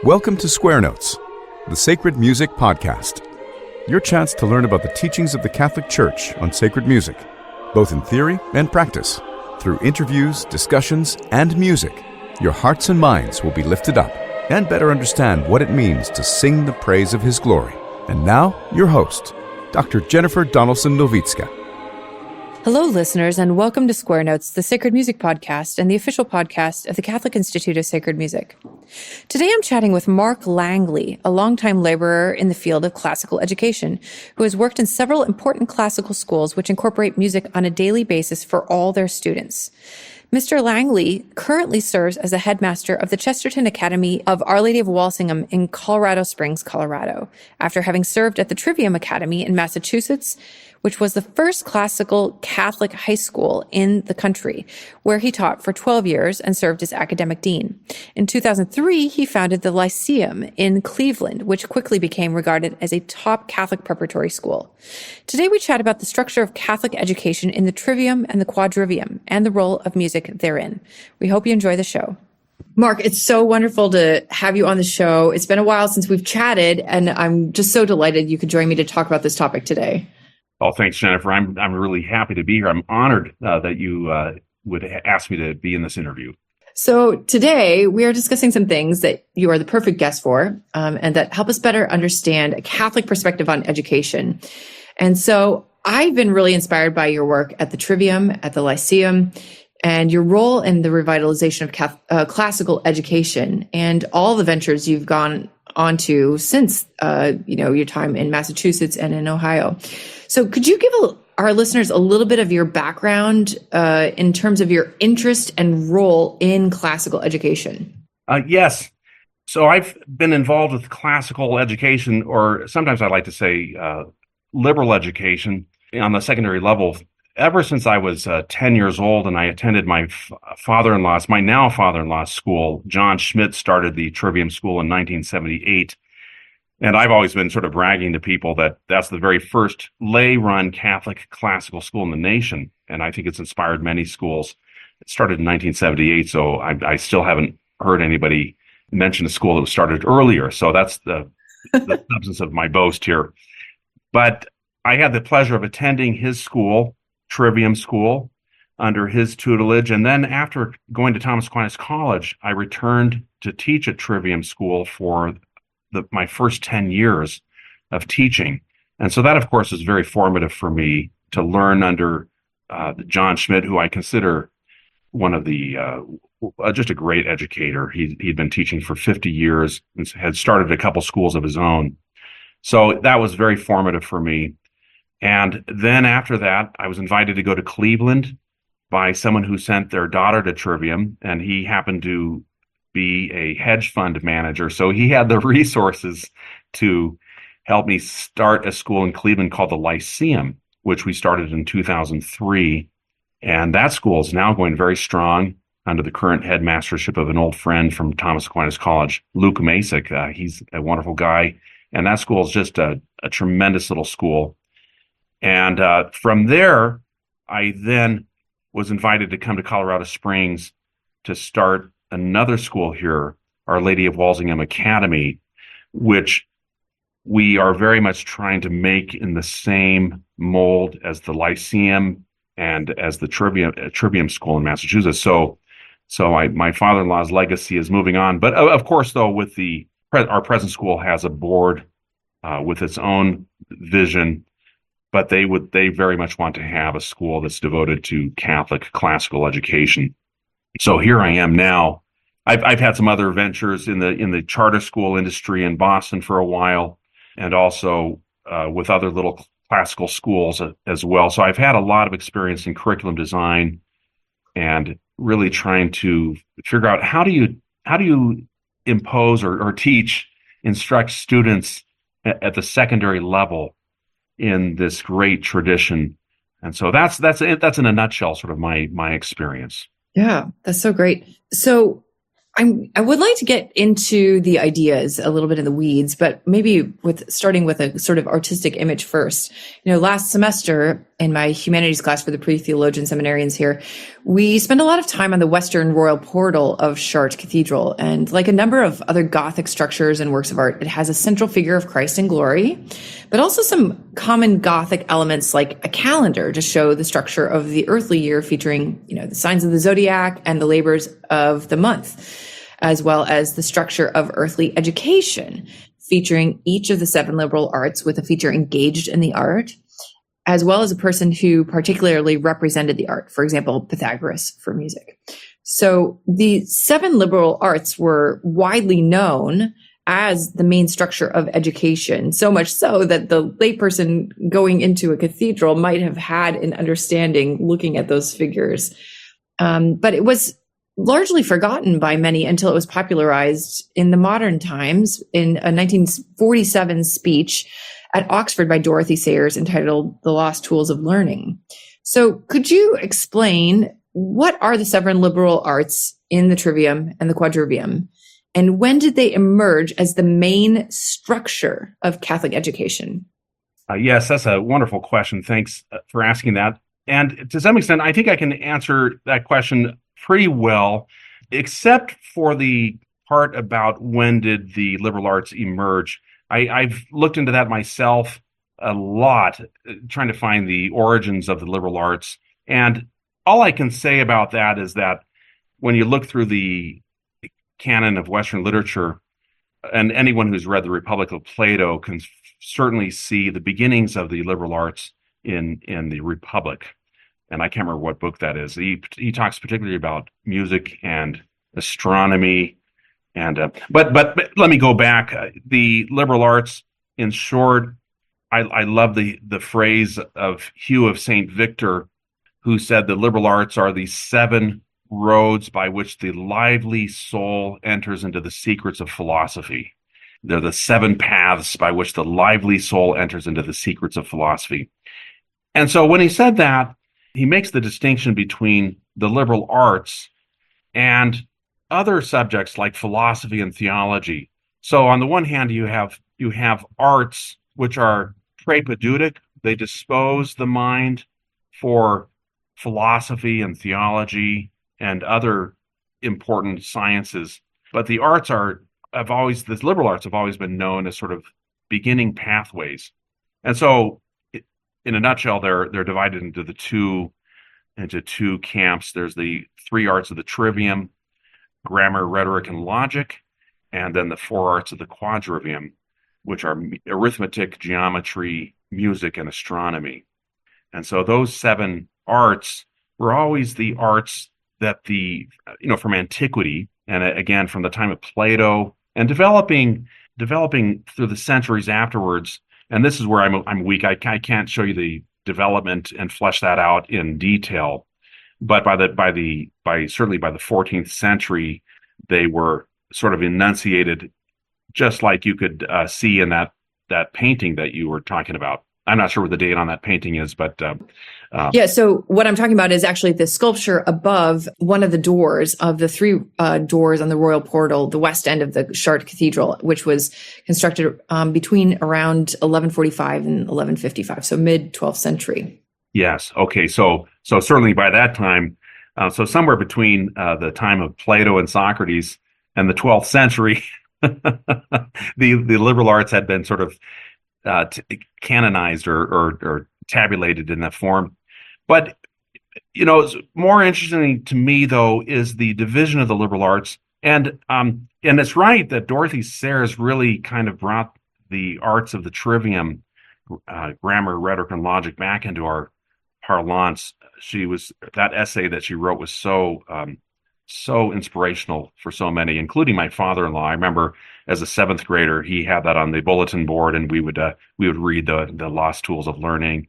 Welcome to Square Notes, the Sacred Music Podcast. Your chance to learn about the teachings of the Catholic Church on sacred music, both in theory and practice. Through interviews, discussions, and music, your hearts and minds will be lifted up and better understand what it means to sing the praise of His glory. And now, your host, Dr. Jennifer Donaldson-Nowicka. Hello, listeners, and welcome to Square Notes, the Sacred Music Podcast and the official podcast of the Catholic Institute of Sacred Music. Today I'm chatting with Mark Langley, a longtime laborer in the field of classical education, who has worked in several important classical schools which incorporate music on a daily basis for all their students. Mr. Langley currently serves as the headmaster of the Chesterton Academy of Our Lady of Walsingham in Colorado Springs, Colorado, after having served at the Trivium Academy in Massachusetts, which was the first classical Catholic high school in the country, where he taught for 12 years and served as academic dean. In 2003, he founded the Lyceum in Cleveland, which quickly became regarded as a top Catholic preparatory school. Today, we chat about the structure of Catholic education in the Trivium and the Quadrivium and the role of music therein. We hope you enjoy the show. Mark, it's so wonderful to have you on the show. It's been a while since we've chatted, and I'm just so delighted you could join me to talk about this topic today. Oh, thanks, Jennifer. I'm really happy to be here. I'm honored that you would ask me to be in this interview. So today we are discussing some things that you are the perfect guest for, and that help us better understand a Catholic perspective on education. And so I've been really inspired by your work at the Trivium, at the Lyceum, and your role in the revitalization of classical education and all the ventures you've gone on to since your time in Massachusetts and in Ohio. So could you give our listeners a little bit of your background in terms of your interest and role in classical education? Yes. So I've been involved with classical education, or sometimes I like to say liberal education on the secondary level, ever since I was 10 years old, and I attended my my now father-in-law's school. John Schmidt started the Trivium School in 1978. And I've always been sort of bragging to people that that's the very first lay-run Catholic classical school in the nation. And I think it's inspired many schools. It started in 1978, so I still haven't heard anybody mention a school that was started earlier. So that's the substance of my boast here. But I had the pleasure of attending his school, Trivium School, under his tutelage. And then after going to Thomas Aquinas College, I returned to teach at Trivium School for my first 10 years of teaching. And so that, of course, is very formative for me to learn under John Schmidt, who I consider one of the, just a great educator. He'd been teaching for 50 years and had started a couple schools of his own. So that was very formative for me. And then after that, I was invited to go to Cleveland by someone who sent their daughter to Trivium, and he happened to be a hedge fund manager. So he had the resources to help me start a school in Cleveland called the Lyceum, which we started in 2003. And that school is now going very strong under the current headmastership of an old friend from Thomas Aquinas College, Luke Masick. He's a wonderful guy. And that school is just a tremendous little school. And from there, I then was invited to come to Colorado Springs to start another school here, Our Lady of Walsingham Academy, which we are very much trying to make in the same mold as the Lyceum and as the Trivium School in Massachusetts. So my father-in-law's legacy is moving on. But of course, though, with our present school has a board with its own vision, but they very much want to have a school that's devoted to Catholic classical education. So here I am now. I've had some other ventures in the charter school industry in Boston for a while, and also with other little classical schools as well. So I've had a lot of experience in curriculum design and really trying to figure out how do you impose or instruct students at the secondary level in this great tradition. And so that's in a nutshell sort of my experience. Yeah, that's so great. So I would like to get into the ideas a little bit in the weeds, but maybe starting with a sort of artistic image first. Last semester in my humanities class for the pre-theologian seminarians here, we spend a lot of time on the western royal portal of Chartres Cathedral. And like a number of other Gothic structures and works of art, it has a central figure of Christ in glory, but also some common Gothic elements like a calendar to show the structure of the earthly year, featuring, the signs of the zodiac and the labors of the month, as well as the structure of earthly education, featuring each of the 7 liberal arts with a feature engaged in the art, as well as a person who particularly represented the art, for example, Pythagoras for music. So the 7 liberal arts were widely known as the main structure of education, so much so that the layperson going into a cathedral might have had an understanding looking at those figures. But it was largely forgotten by many until it was popularized in the modern times in a 1947 speech at Oxford by Dorothy Sayers entitled The Lost Tools of Learning. So could you explain what are the 7 liberal arts in the Trivium and the Quadrivium, and when did they emerge as the main structure of Catholic education? Yes, that's a wonderful question. Thanks for asking that. And to some extent, I think I can answer that question pretty well, except for the part about when did the liberal arts emerge. I've looked into that myself a lot, trying to find the origins of the liberal arts. And all I can say about that is that when you look through the canon of Western literature, and anyone who's read the Republic of Plato can certainly see the beginnings of the liberal arts in the Republic. And I can't remember what book that is. He talks particularly about music and astronomy, and but let me go back. The liberal arts, in short, I love the phrase of Hugh of St. Victor, who said the liberal arts are the 7 roads by which the lively soul enters into the secrets of philosophy. They're the 7 paths by which the lively soul enters into the secrets of philosophy. And so when he said that, he makes the distinction between the liberal arts and other subjects like philosophy and theology. So on the one hand, you have arts which are prepedeutic. They dispose the mind for philosophy and theology and other important sciences. But the liberal arts have always been known as sort of beginning pathways. And so in a nutshell, they're divided into two camps. There's the 3 arts of the Trivium: grammar, rhetoric, and logic, and then the 4 arts of the Quadrivium, which are arithmetic, geometry, music, and astronomy. And so those 7 arts were always the arts that from antiquity, and again from the time of Plato, and developing through the centuries afterwards. And this is where I'm weak. I can't show you the development and flesh that out in detail. But certainly by the 14th century, they were sort of enunciated, just like you could see in that painting that you were talking about. I'm not sure what the date on that painting is, but yeah. So what I'm talking about is actually the sculpture above one of the doors of the 3 doors on the royal portal, the west end of the Chartres Cathedral, which was constructed between around 1145 and 1155, so mid 12th century. Yes. Okay. So certainly by that time, so somewhere between the time of Plato and Socrates and the 12th century, the liberal arts had been sort of canonized or tabulated in that form. But more interesting to me though is the division of the liberal arts, and it's right that Dorothy Sayers really kind of brought the arts of the Trivium, grammar, rhetoric, and logic back into our parlance. That essay that she wrote was so inspirational for so many, including my father-in-law. I remember as a 7th grader, he had that on the bulletin board, and we would read the Lost Tools of Learning.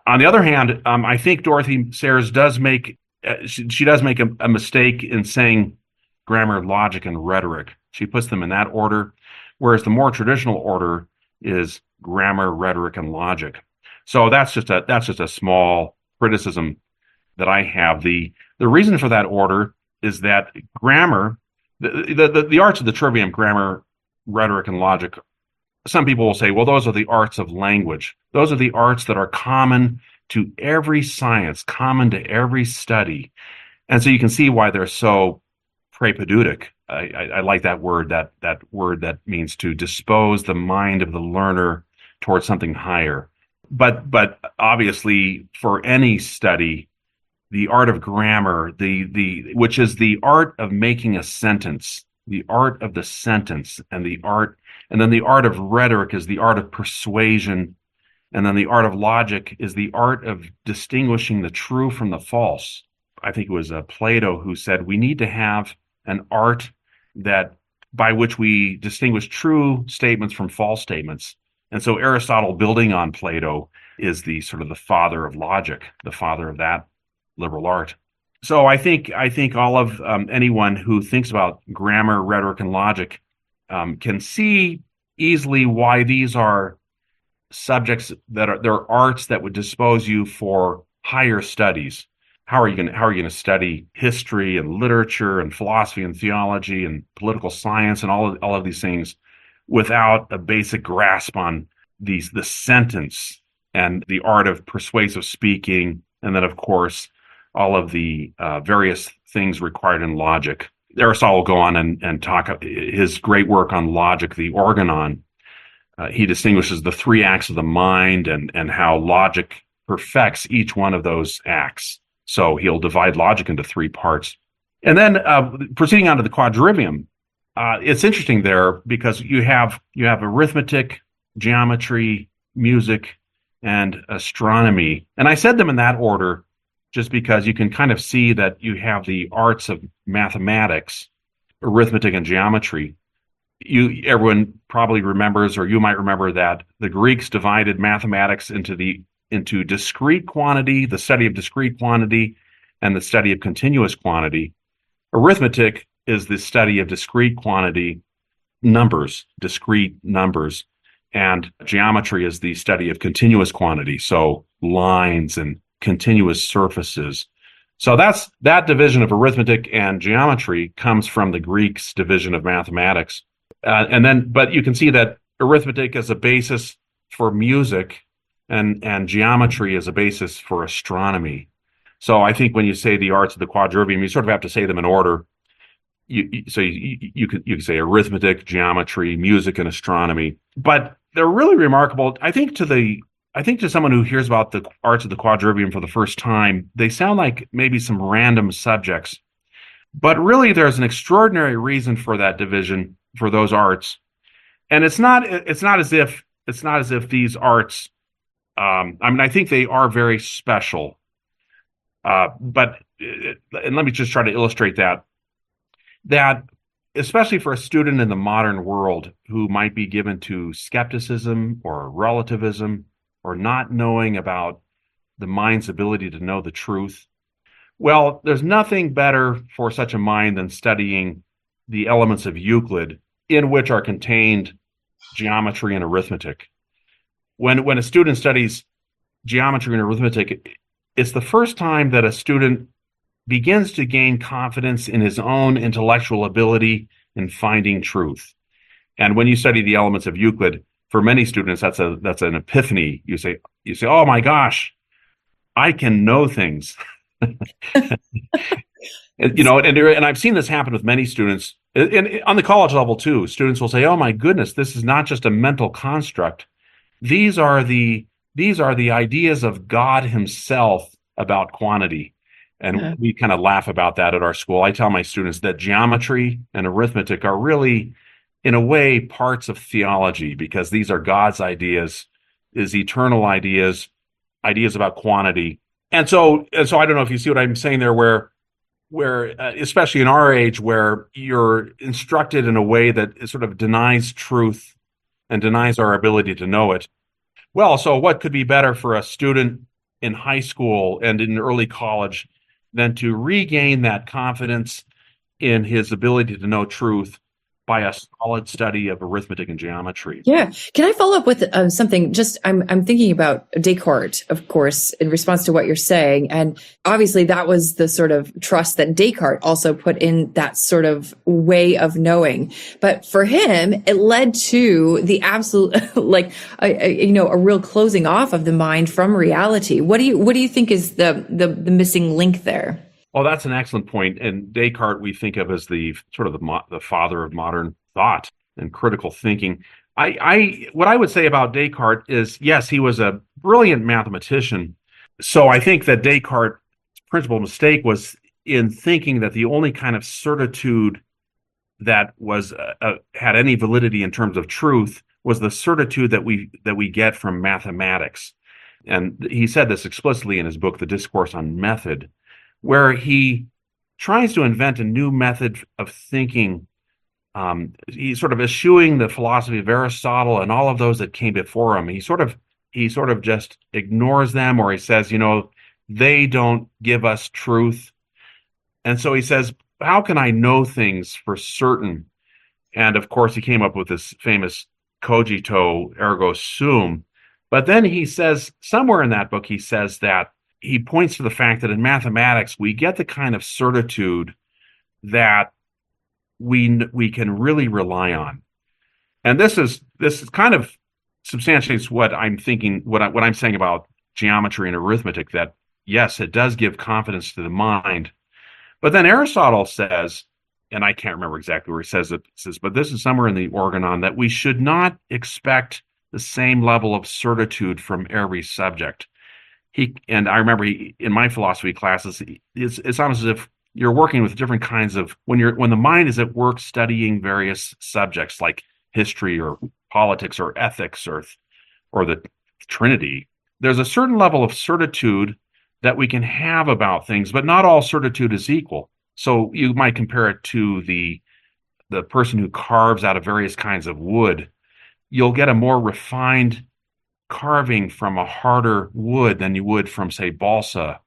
On the other hand, I think Dorothy Sayers does make a mistake in saying grammar, logic, and rhetoric. She puts them in that order, whereas the more traditional order is grammar, rhetoric, and logic. So that's just a small criticism that I have. The reason for that order is that grammar, the arts of the Trivium, grammar, rhetoric, and logic, some people will say, well, those are the arts of language. Those are the arts that are common to every science, common to every study. And so you can see why they're so prepedeutic. I like that word, that word that means to dispose the mind of the learner towards something higher. But obviously, for any study, the art of grammar, which is the art of making a sentence, the art of the sentence, and then the art of rhetoric is the art of persuasion, and then the art of logic is the art of distinguishing the true from the false. I think it was Plato who said we need to have an art that by which we distinguish true statements from false statements. And so Aristotle, building on Plato, is the sort of the father of logic, the father of that liberal art. So I think all of anyone who thinks about grammar, rhetoric, and logic can see easily why these are subjects they're arts that would dispose you for higher studies. How are you going to study history and literature and philosophy and theology and political science and all of these things without a basic grasp on the sentence and the art of persuasive speaking, and then of course all of the various things required in logic. Aristotle will go on and talk his great work on logic, the Organon. He distinguishes the three acts of the mind and how logic perfects each one of those acts. So he'll divide logic into three parts. And then proceeding on to the Quadrivium, it's interesting there because you have arithmetic, geometry, music, and astronomy. And I said them in that order just because you can kind of see that you have the arts of mathematics, arithmetic, and geometry. Everyone probably remembers, or you might remember, that the Greeks divided mathematics into discrete quantity, the study of discrete quantity, and the study of continuous quantity. Arithmetic is the study of discrete quantity, discrete numbers, and geometry is the study of continuous quantity, so lines and continuous surfaces. So that division of arithmetic and geometry comes from the Greeks' division of mathematics. But you can see that arithmetic is a basis for music, and geometry is a basis for astronomy. So I think when you say the arts of the Quadrivium, you sort of have to say them in order. You could say arithmetic, geometry, music, and astronomy. But they're really remarkable. I think to someone who hears about the arts of the Quadrivium for the first time, they sound like maybe some random subjects. But really, there's an extraordinary reason for that division, for those arts. And it's not as if these arts, I think they are very special. And let me just try to illustrate that especially for a student in the modern world who might be given to skepticism or relativism or not knowing about the mind's ability to know the truth, well, there's nothing better for such a mind than studying the elements of Euclid, in which are contained geometry and arithmetic. When a student studies geometry and arithmetic, it's the first time that a student begins to gain confidence in his own intellectual ability in finding truth. And when you study the elements of Euclid, for many students, that's an epiphany. You say, oh my gosh, I can know things. And I've seen this happen with many students, and on the college level too. Students will say, "Oh my goodness, this is not just a mental construct. These are the ideas of God Himself about quantity." And we kind of laugh about that at our school. I tell my students that geometry and arithmetic are really, in a way, parts of theology, because these are God's ideas, His eternal ideas about quantity. And so I don't know if you see what I'm saying there, where especially in our age, where you're instructed in a way that sort of denies truth and denies our ability to know it. Well, so what could be better for a student in high school and in early college than to regain that confidence in his ability to know truth by a solid study of arithmetic and geometry. Yeah. Can I follow up with something? Just I'm thinking about Descartes, of course, in response to what you're saying, and obviously that was the sort of trust that Descartes also put in that sort of way of knowing. But for him, it led to the absolute, a real closing off of the mind from reality. What do you think is the missing link there? Well, that's an excellent point. And Descartes we think of as the sort of the father of modern thought and critical thinking. What I would say about Descartes is, yes, he was a brilliant mathematician. So I think that Descartes' principal mistake was in thinking that the only kind of certitude that was had any validity in terms of truth was the certitude that we get from mathematics. And he said this explicitly in his book, The Discourse on Method, where he tries to invent a new method of thinking. He's sort of eschewing the philosophy of Aristotle and all of those that came before him. He sort of just ignores them, or he says, they don't give us truth. And so he says, how can I know things for certain? And of course, he came up with this famous cogito ergo sum. But then he says, somewhere in that book, he says that he points to the fact that in mathematics, we get the kind of certitude that we can really rely on. And this is kind of substantiates what I'm thinking, what I'm saying about geometry and arithmetic, that yes, it does give confidence to the mind. But then Aristotle says, and I can't remember exactly where he says it, but this is somewhere in the Organon, that we should not expect the same level of certitude from every subject. And I remember in my philosophy classes, it's almost as if you're working with different kinds of, when the mind is at work studying various subjects like history or politics or ethics or the Trinity, there's a certain level of certitude that we can have about things, but not all certitude is equal. So you might compare it to the person who carves out of various kinds of wood. You'll get a more refined carving from a harder wood than you would from, say, balsa.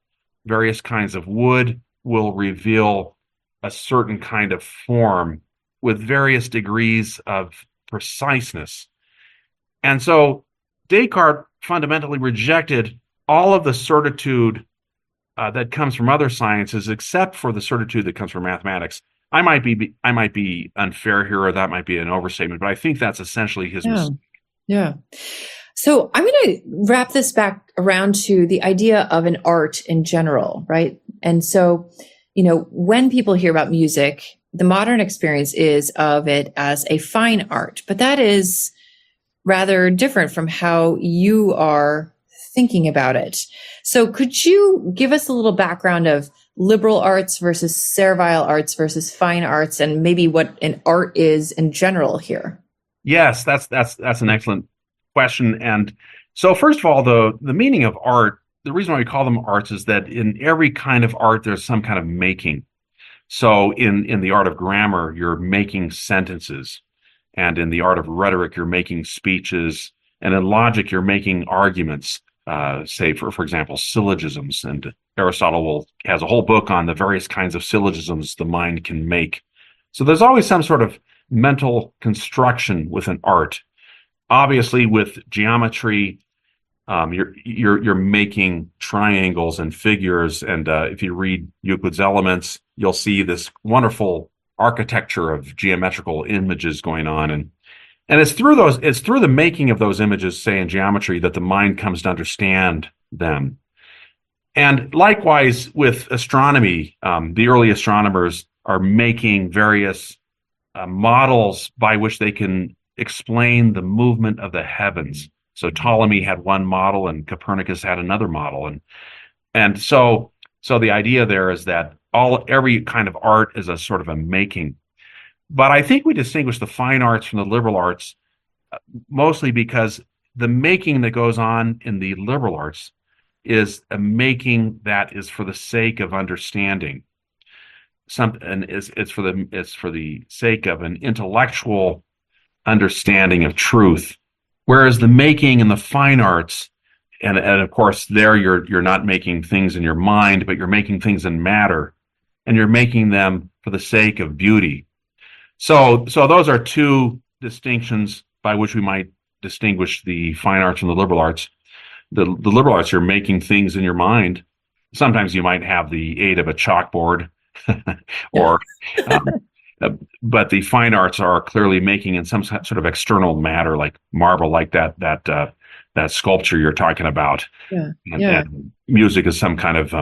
Various kinds of wood will reveal a certain kind of form with various degrees of preciseness. And so Descartes fundamentally rejected all of the certitude that comes from other sciences, except for the certitude that comes from mathematics. I might be unfair here, or that might be an overstatement, but I think that's essentially his mistake. Yeah. So I'm going to wrap this back around to the idea of an art in general, right? And so, when people hear about music, the modern experience is of it as a fine art, but that is rather different from how you are thinking about it. So could you give us a little background of liberal arts versus servile arts versus fine arts, and maybe what an art is in general here? Yes, that's an excellent question. And so first of all, the meaning of art, the reason why we call them arts is that in every kind of art, there's some kind of making. So in the art of grammar, you're making sentences. And in the art of rhetoric, you're making speeches. And in logic, you're making arguments, say, for example, syllogisms. And Aristotle has a whole book on the various kinds of syllogisms the mind can make. So there's always some sort of mental construction with an art. Obviously, with geometry, you're making triangles and figures. And if you read Euclid's Elements, you'll see this wonderful architecture of geometrical images going on. And it's through the making of those images, say in geometry, that the mind comes to understand them. And likewise with astronomy, the early astronomers are making various models by which they can explain the movement of the heavens. So Ptolemy had one model and Copernicus had another model. And so the idea there is that every kind of art is a sort of a making. But I think we distinguish the fine arts from the liberal arts mostly because the making that goes on in the liberal arts is a making that is for the sake of understanding. It's for the sake of an intellectual understanding of truth. Whereas the making in the fine arts, and of course there you're not making things in your mind, but you're making things in matter, and you're making them for the sake of beauty. So those are two distinctions by which we might distinguish the fine arts from the liberal arts. The liberal arts, you're making things in your mind. Sometimes you might have the aid of a chalkboard, or, but the fine arts are clearly making in some sort of external matter, like marble, like that sculpture you're talking about. And music is some kind of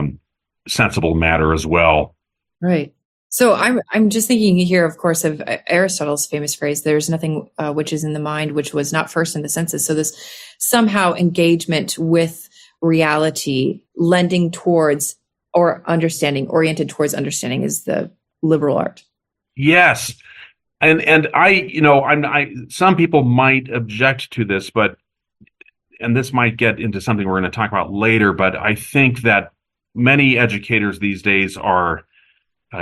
sensible matter as well. Right. So I'm just thinking here, of course, of Aristotle's famous phrase, "There's nothing which is in the mind which was not first in the senses." So this somehow engagement with reality, lending towards or understanding, oriented towards understanding, is the liberal art. Yes. And some people might object to this, and this might get into something we're going to talk about later, but I think that many educators these days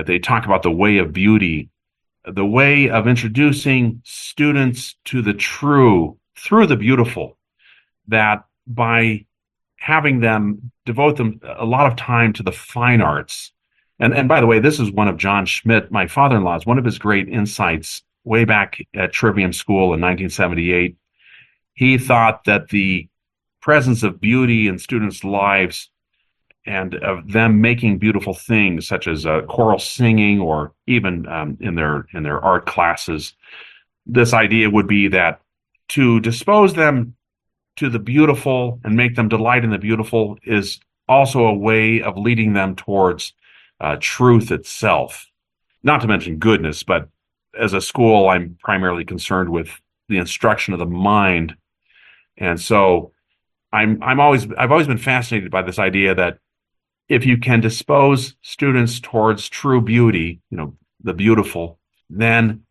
they talk about the way of beauty, the way of introducing students to the true through the beautiful, that by having them devote them a lot of time to the fine arts. And by the way, this is one of John Schmidt, my father-in-law's, one of his great insights way back at Trivium School in 1978. He thought that the presence of beauty in students' lives and of them making beautiful things, such as choral singing, or even in their art classes, this idea would be that to dispose them to the beautiful and make them delight in the beautiful is also a way of leading them towards truth itself. Not to mention goodness, but as a school, I'm primarily concerned with the instruction of the mind, and so I've always been fascinated by this idea that if you can dispose students towards true beauty, the beautiful, then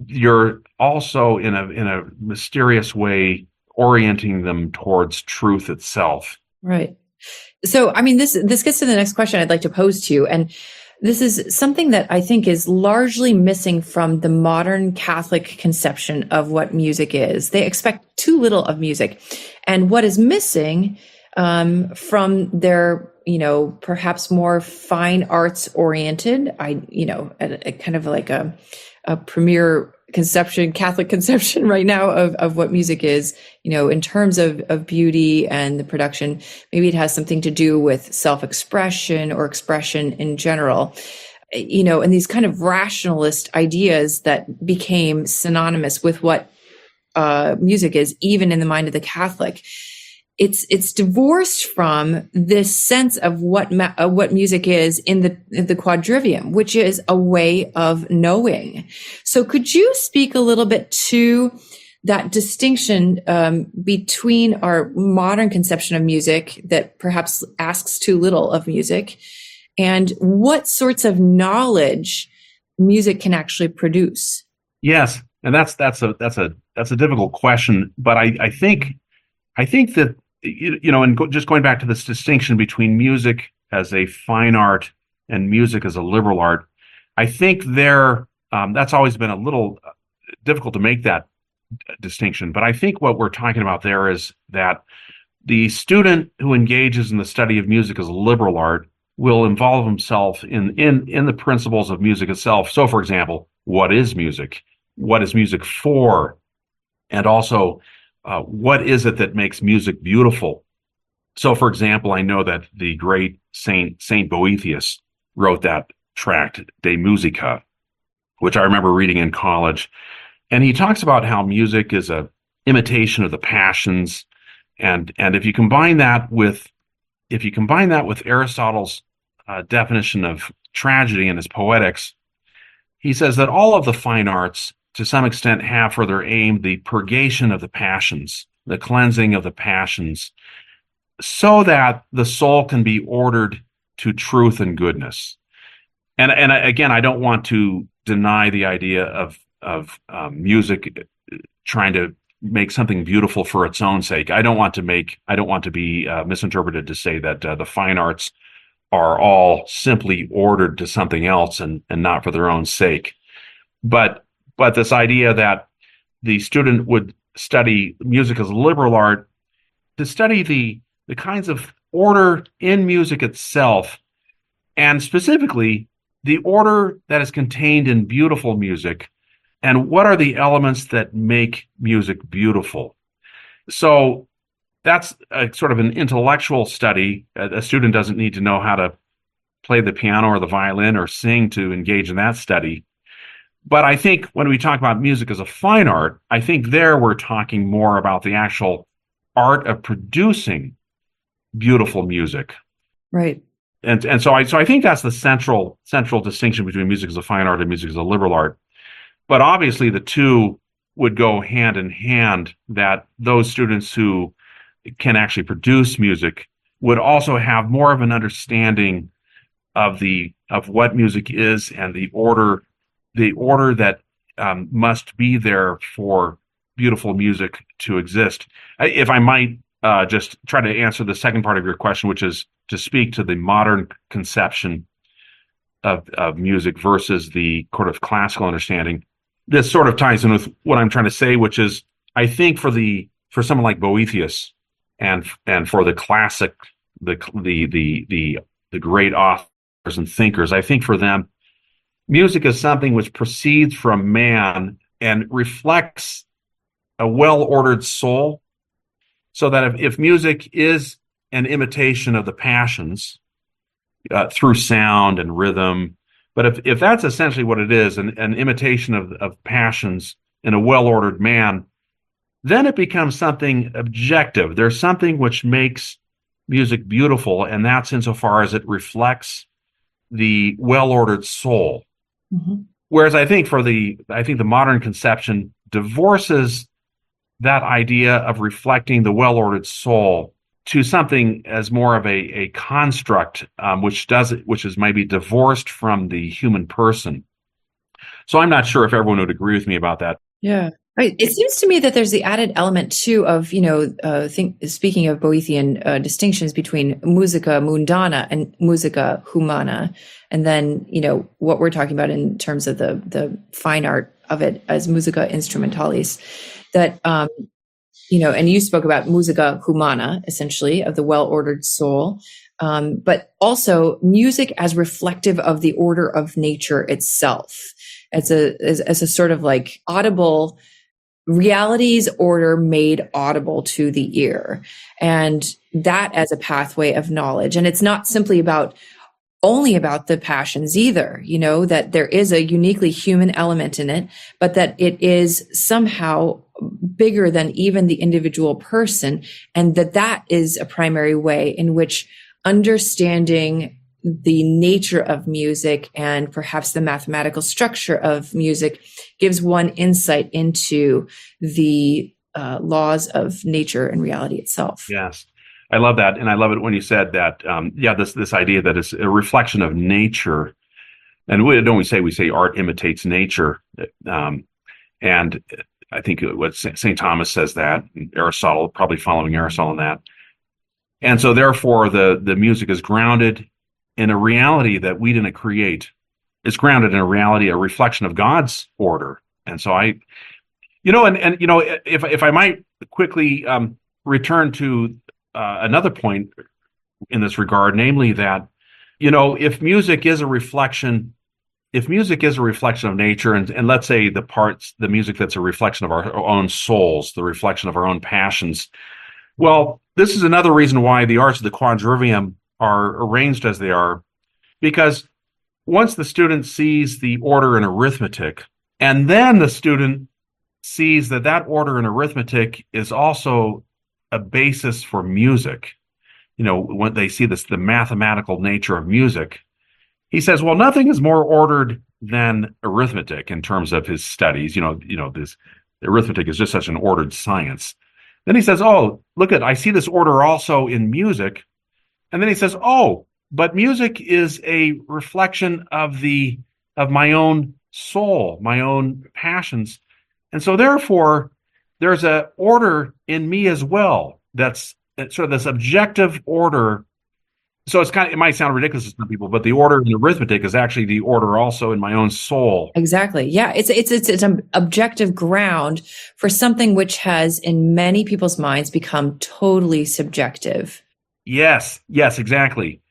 you're also in a mysterious way orienting them towards truth itself. Right. So, I mean, this gets to the next question I'd like to pose to you. And this is something that I think is largely missing from the modern Catholic conception of what music is. They expect too little of music. And what is missing from their, perhaps more fine arts oriented, a kind of like a premier conception, Catholic conception right now of what music is, in terms of beauty and the production. Maybe it has something to do with self-expression or expression in general, and these kind of rationalist ideas that became synonymous with what music is, even in the mind of the Catholic. It's divorced from this sense of what music is in the Quadrivium, which is a way of knowing. So could you speak a little bit to that distinction between our modern conception of music that perhaps asks too little of music, and what sorts of knowledge music can actually produce? Yes, and that's a difficult question, but I think that, and just going back to this distinction between music as a fine art and music as a liberal art, I think that's always been a little difficult to make that distinction. But I think what we're talking about there is that the student who engages in the study of music as a liberal art will involve himself in the principles of music itself. So, for example, what is music? What is music for? And also, what is it that makes music beautiful? So, for example, I know that the great Saint Boethius wrote that tract, De Musica, which I remember reading in college. And he talks about how music is a imitation of the passions. And if you combine that with Aristotle's definition of tragedy and his poetics, he says that all of the fine arts, to some extent, have for their aim the purgation of the passions, the cleansing of the passions, so that the soul can be ordered to truth and goodness. And again, I don't want to deny the idea of music trying to make something beautiful for its own sake. I don't want to be misinterpreted to say that the fine arts are all simply ordered to something else and not for their own sake. But this idea that the student would study music as a liberal art, to study the kinds of order in music itself, and specifically the order that is contained in beautiful music, And what are the elements that make music beautiful? So that's a sort of an intellectual study. A student doesn't need to know how to play the piano or the violin or sing to engage in that study. But I think when we talk about music as a fine art, I think there we're talking more about the actual art of producing beautiful music. Right. And so I think that's the central distinction between music as a fine art and music as a liberal art. But obviously the two would go hand in hand, that those students who can actually produce music would also have more of an understanding of what music is and the order that must be there for beautiful music to exist. If I might just try to answer the second part of your question, which is to speak to the modern conception of music versus the sort of classical understanding. This sort of ties in with what I'm trying to say, which is I think for someone like Boethius and for the classic, the great authors and thinkers, I think for them, music is something which proceeds from man and reflects a well-ordered soul, so that if music is an imitation of the passions through sound and rhythm, but if that's essentially what it is, an imitation of passions in a well-ordered man, then it becomes something objective. There's something which makes music beautiful, and that's insofar as it reflects the well-ordered soul. Mm-hmm. Whereas I think the modern conception divorces that idea of reflecting the well-ordered soul to something as more of a construct, which is maybe divorced from the human person. So I'm not sure if everyone would agree with me about that. Yeah. Right. It seems to me that there's the added element too of, speaking of Boethian distinctions between musica mundana and musica humana, and then, what we're talking about in terms of the fine art of it as musica instrumentalis, that, and you spoke about musica humana, essentially, of the well-ordered soul, but also music as reflective of the order of nature itself, as a sort of like audible reality's order made audible to the ear, and that as a pathway of knowledge. And it's not simply only about the passions either, that there is a uniquely human element in it, but that it is somehow bigger than even the individual person, and that is a primary way in which understanding the nature of music and perhaps the mathematical structure of music gives one insight into the laws of nature and reality itself. Yes, I love that, and I love it when you said that. This idea that it's a reflection of nature, and we say art imitates nature, and I think what St. Thomas says that, Aristotle probably following Aristotle in that, and so therefore the music is grounded in a reality that we didn't create. It's grounded in a reality, a reflection of God's order. And so if I might quickly return to another point in this regard, namely that, if music is a reflection of nature, and let's say the music that's a reflection of our own souls, the reflection of our own passions, well, this is another reason why the arts of the Quadrivium are arranged as they are, because once the student sees the order in arithmetic, and then the student sees that order in arithmetic is also a basis for music, when they see the mathematical nature of music, he says, well, nothing is more ordered than arithmetic in terms of his studies. This arithmetic is just such an ordered science. Then he says, oh, look I see this order also in music. And then he says, oh, but music is a reflection of my own soul, my own passions. And so therefore, there's an order in me as well. That's sort of this objective order. So it might sound ridiculous to some people, but the order in arithmetic is actually the order also in my own soul. Exactly. Yeah. It's an objective ground for something which has in many people's minds become totally subjective. Yes, exactly.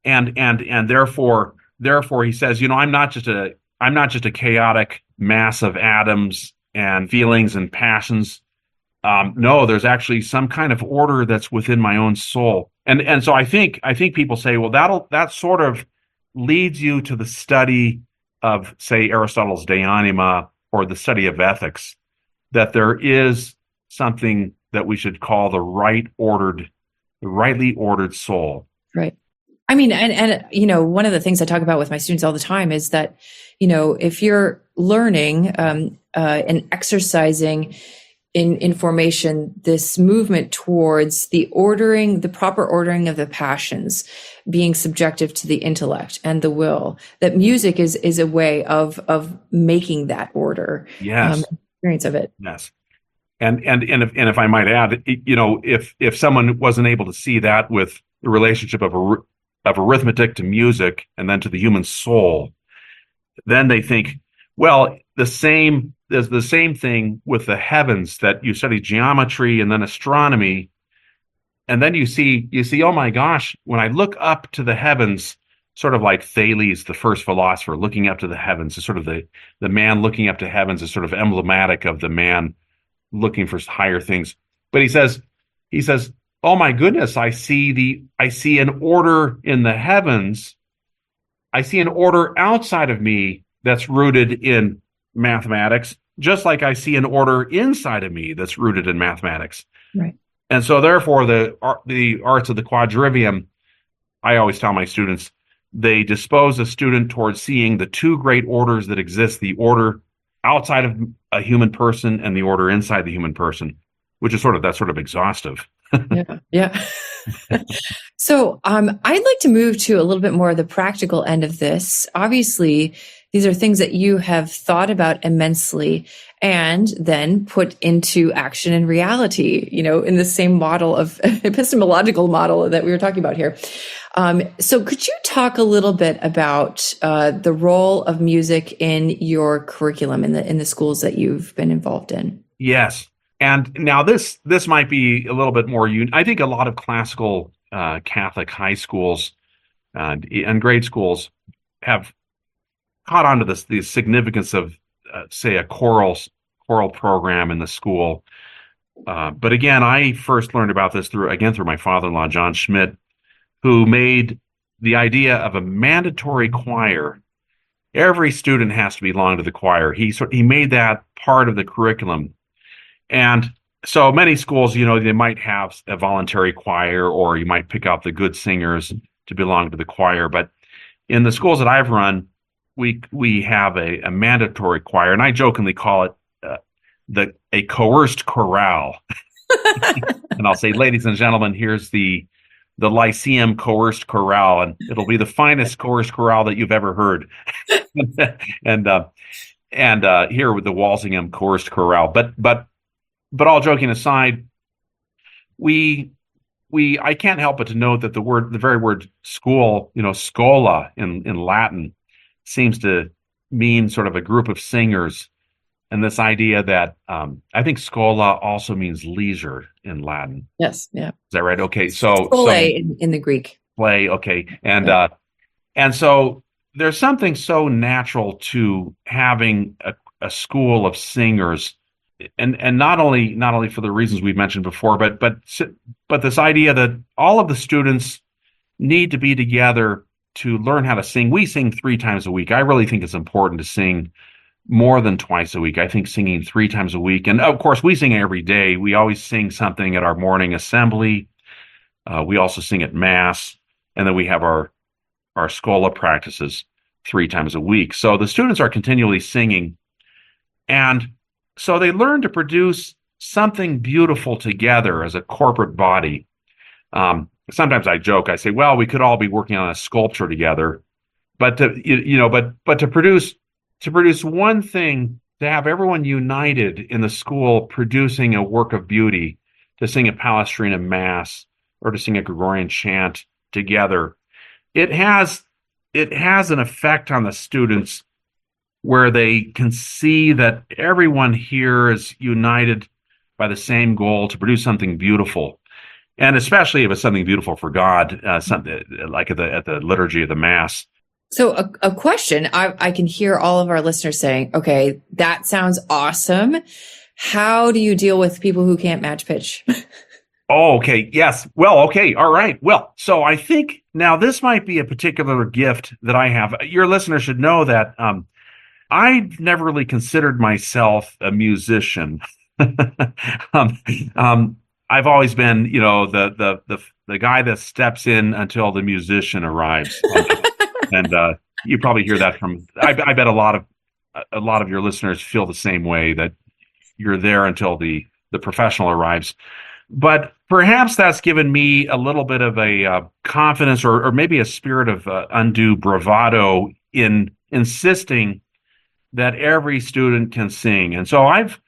And therefore he says, I'm not just a chaotic mass of atoms and feelings and passions. No, there's actually some kind of order that's within my own soul. And so I think people say, well, that sort of leads you to the study of, say, Aristotle's De Anima or the study of ethics, that there is something that we should call the rightly ordered soul. Right. I mean, and one of the things I talk about with my students all the time is that, if you're learning and exercising in formation, this movement towards the proper ordering of the passions, being subjective to the intellect and the will, that music is a way of making that order. Yes. Experience of it. Yes. And if I might add, if someone wasn't able to see that with the relationship of arithmetic to music and then to the human soul, then they think, well, there's the same thing with the heavens, that you study geometry and then astronomy, and then you see, oh my gosh, when I look up to the heavens, sort of like Thales, the first philosopher, looking up to the heavens, is sort of the man looking up to heavens is sort of emblematic of the man looking for higher things. But he says, oh my goodness, I see an order in the heavens. I see an order outside of me that's rooted in mathematics, just like I see an order inside of me that's rooted in mathematics. Right. And so therefore the arts of the Quadrivium, I always tell my students, they dispose a student towards seeing the two great orders that exist, the order outside of a human person and the order inside the human person, which is sort of exhaustive. Yeah. So I'd like to move to a little bit more of the practical end of this. Obviously, these are things that you have thought about immensely and then put into action in reality, in the same model of epistemological model that we were talking about here. So could you talk a little bit about the role of music in your curriculum in the schools that you've been involved in? Yes. And now this might be a little bit more I think a lot of classical Catholic high schools and grade schools have caught on to the significance of, say, a choral program in the school. But again, I first learned about this through my father-in-law, John Schmidt, who made the idea of a mandatory choir. Every student has to belong to the choir. He made that part of the curriculum. And so many schools, they might have a voluntary choir, or you might pick out the good singers to belong to the choir. But in the schools that I've run, we have a mandatory choir, and I jokingly call it a coerced chorale. And I'll say, ladies and gentlemen, here's the Lyceum coerced chorale, and it'll be the finest coerced chorale that you've ever heard. and here with the Walsingham coerced chorale. But all joking aside, I can't help but to note that the very word school, schola in Latin, seems to mean sort of a group of singers. And this idea that I think schola also means leisure in Latin. Yes. Yeah. Is that right? Okay. So in the Greek. Play. Okay. And so there's something so natural to having a school of singers, and not only for the reasons we've mentioned before, but this idea that all of the students need to be together to learn how to sing. We sing 3 times a week. I really think it's important to sing more than twice a week. I think singing 3 times a week, and of course we sing every day. We always sing something at our morning assembly. We also sing at Mass, and then we have our schola practices 3 times a week. So the students are continually singing, and so they learn to produce something beautiful together as a corporate body. Sometimes I joke. I say, well, we could all be working on a sculpture together, but to produce one thing, to have everyone united in the school producing a work of beauty, to sing a Palestrina Mass or to sing a Gregorian chant together, it has an effect on the students where they can see that everyone here is united by the same goal to produce something beautiful. And especially if it's something beautiful for God, something like at the liturgy of the Mass. So a question, I can hear all of our listeners saying, okay, that sounds awesome. How do you deal with people who can't match pitch? Oh, okay. Yes. Well, okay. All right. Well, so I think now this might be a particular gift that I have. Your listeners should know that I've never really considered myself a musician. um, I've always been, the guy that steps in until the musician arrives, and you probably hear that from. I bet a lot of your listeners feel the same way, that you're there until the professional arrives. But perhaps that's given me a little bit of a confidence, or maybe a spirit of undue bravado in insisting that every student can sing. And so I've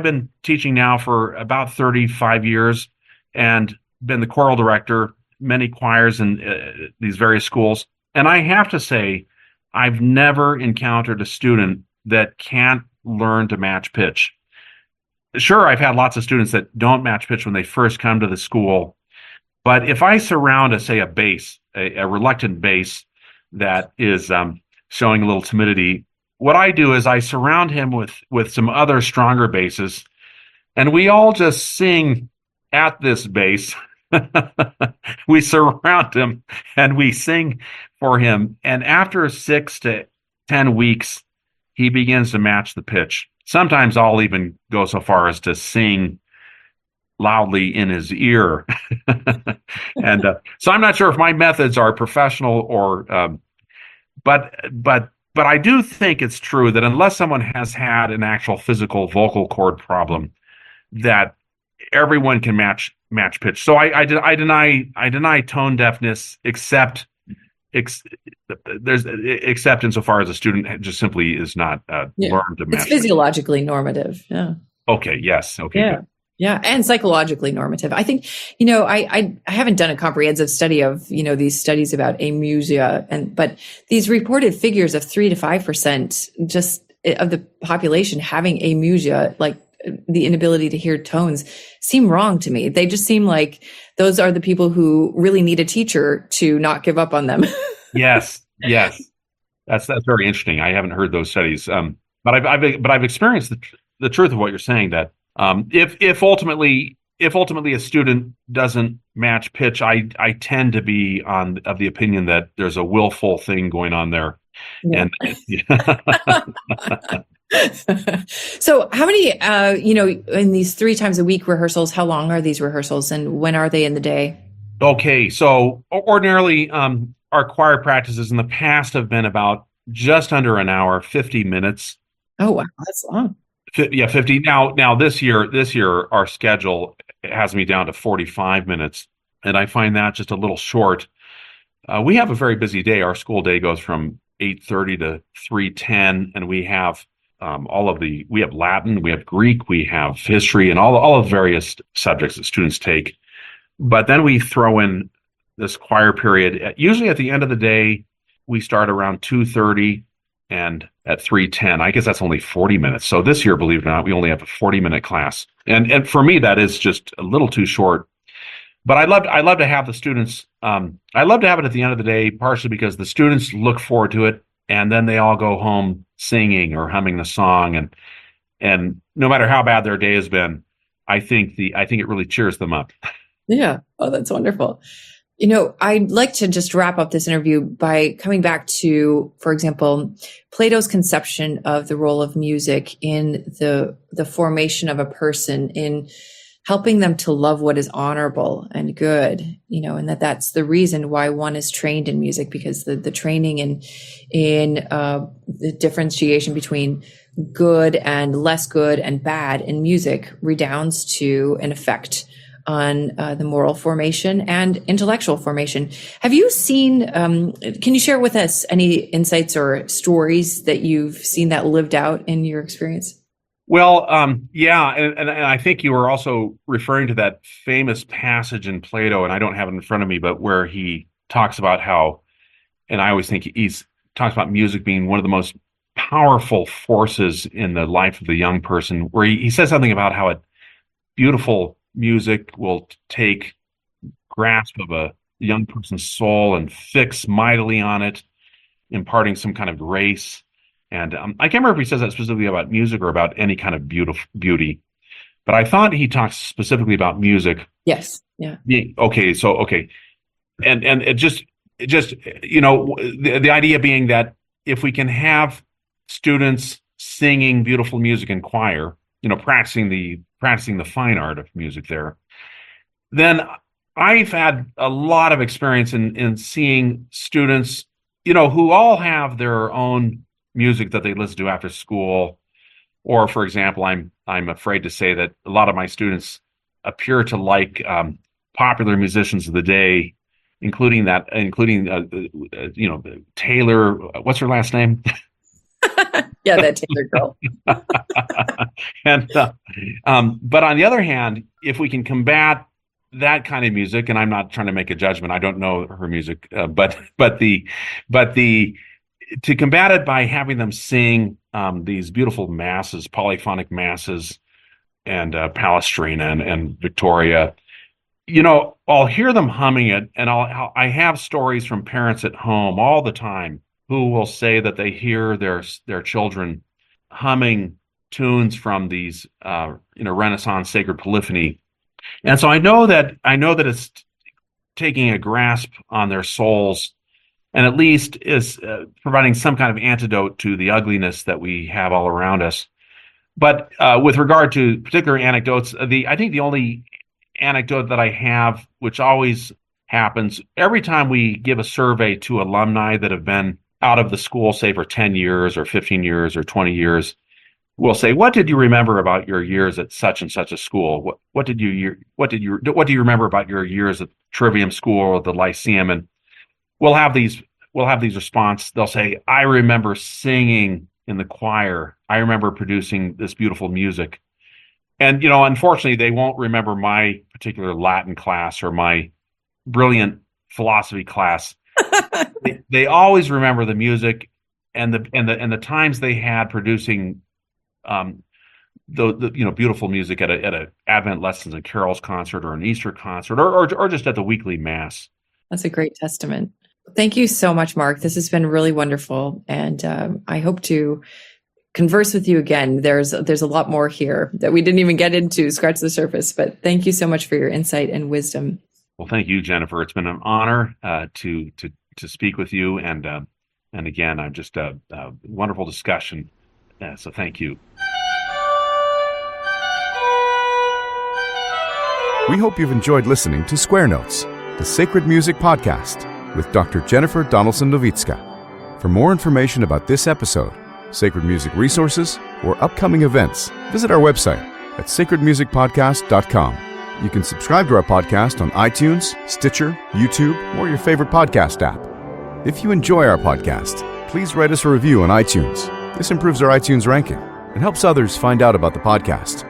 been teaching now for about 35 years, and been the choral director, many choirs in these various schools. And I have to say, I've never encountered a student that can't learn to match pitch. Sure, I've had lots of students that don't match pitch when they first come to the school. But if I surround, a bass, a reluctant bass that is showing a little timidity, what I do is I surround him with some other stronger basses, and we all just sing at this bass. We surround him and we sing for him. And after 6 to 10 weeks, he begins to match the pitch. Sometimes I'll even go so far as to sing loudly in his ear. And so I'm not sure if my methods are professional or, but I do think it's true that unless someone has had an actual physical vocal cord problem, that everyone can match pitch. So I deny tone deafness, except insofar as a student just simply is not learned to match. It's physiologically normative. Yeah. Okay. Yes. Okay. Yeah. Good. Yeah. And psychologically normative. I think, I haven't done a comprehensive study of, these studies about amusia, but these reported figures of 3 to 5% just of the population having amusia, like the inability to hear tones, seem wrong to me. They just seem like those are the people who really need a teacher to not give up on them. Yes. That's very interesting. I haven't heard those studies, but I've experienced the truth of what you're saying. That if ultimately a student doesn't match pitch, I tend to be of the opinion that there's a willful thing going on there. Yeah. So how many, in these 3 times a week rehearsals, how long are these rehearsals and when are they in the day? Okay. So ordinarily, our choir practices in the past have been about just under an hour, 50 minutes. Oh, wow. That's long. Yeah, 50. Now this year, our schedule has me down to 45 minutes. And I find that just a little short. We have a very busy day. Our school day goes from 8:30 to 3:10, and we have we have Latin, we have Greek, we have history, and all of the various subjects that students take. But then we throw in this choir period. Usually at the end of the day, we start around 2:30, and at 3:10, I guess that's only 40 minutes. So this year, believe it or not, we only have a 40-minute class. And for me, that is just a little too short. But I love to have the students. I love to have it at the end of the day, partially because the students look forward to it, and then they all go home singing or humming the song, and no matter how bad their day has been, I think it really cheers them up. Yeah. Oh, that's wonderful. I'd like to just wrap up this interview by coming back to, for example, Plato's conception of the role of music in the formation of a person, in helping them to love what is honorable and good, and that's the reason why one is trained in music, because the training in the differentiation between good and less good and bad in music redounds to an effect on the moral formation and intellectual formation. Have you seen, can you share with us any insights or stories that you've seen that lived out in your experience? Well, yeah, and I think you were also referring to that famous passage in Plato, and I don't have it in front of me, but where he talks about how, and I always think he's talks about music being one of the most powerful forces in the life of the young person, where he says something about how beautiful music will take grasp of a young person's soul and fix mightily on it. imparting some kind of grace. And I can't remember if he says that specifically about music or about any kind of beauty. But I thought he talks specifically about music. Yes. Yeah. Okay. And it just the idea being that if we can have students singing beautiful music in choir, practicing the fine art of music there, then I've had a lot of experience in seeing students, who all have their own music that they listen to after school. Or, for example, I'm afraid to say that a lot of my students appear to like popular musicians of the day, including Taylor. What's her last name? Yeah, that Taylor girl. And but on the other hand, if we can combat that kind of music, and I'm not trying to make a judgment, I don't know her music, but to combat it by having them sing these beautiful masses, polyphonic masses, and Palestrina and Victoria, I'll hear them humming it, and I have stories from parents at home all the time who will say that they hear their children humming tunes from these Renaissance sacred polyphony, and so I know that it's taking a grasp on their souls, and at least is providing some kind of antidote to the ugliness that we have all around us. But with regard to particular anecdotes, I think the only anecdote that I have, which always happens every time we give a survey to alumni that have been out of the school, say for 10 years or 15 years or 20 years, we'll say, "What did you remember about your years at such and such a school? What do you remember about your years at Trivium School or the Lyceum?" And we'll have these response. They'll say, "I remember singing in the choir. I remember producing this beautiful music." And, unfortunately, they won't remember my particular Latin class or my brilliant philosophy class. They always remember the music and the times they had producing the beautiful music at a Advent Lessons and Carols concert or an Easter concert or just at the weekly mass. That's a great testament. Thank you so much, Mark. This has been really wonderful, and I hope to converse with you again. There's a lot more here that we didn't even get into, scratch the surface, but thank you so much for your insight and wisdom. Well, thank you, Jennifer. It's been an honor to speak with you, and again, I'm just a wonderful discussion. So thank you. We hope you've enjoyed listening to Square Notes, the Sacred Music Podcast with Dr. Jennifer Donaldson-Nowicka. For more information about this episode, sacred music resources, or upcoming events, visit our website at sacredmusicpodcast.com. You can subscribe to our podcast on iTunes, Stitcher, YouTube, or your favorite podcast app. If you enjoy our podcast, please write us a review on iTunes. This improves our iTunes ranking and helps others find out about the podcast.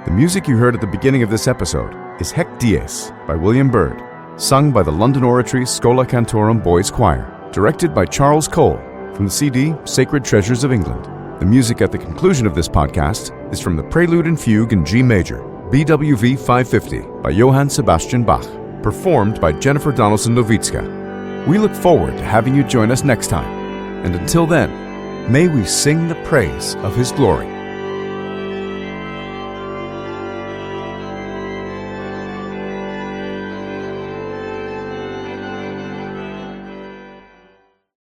The music you heard at the beginning of this episode is Hec Dies by William Byrd, sung by the London Oratory Schola Cantorum Boys Choir, directed by Charles Cole from the CD Sacred Treasures of England. The music at the conclusion of this podcast is from the Prelude and Fugue in G Major, BWV 550 by Johann Sebastian Bach, performed by Jennifer Donaldson-Nowicka. We look forward to having you join us next time, and until then, may we sing the praise of His glory.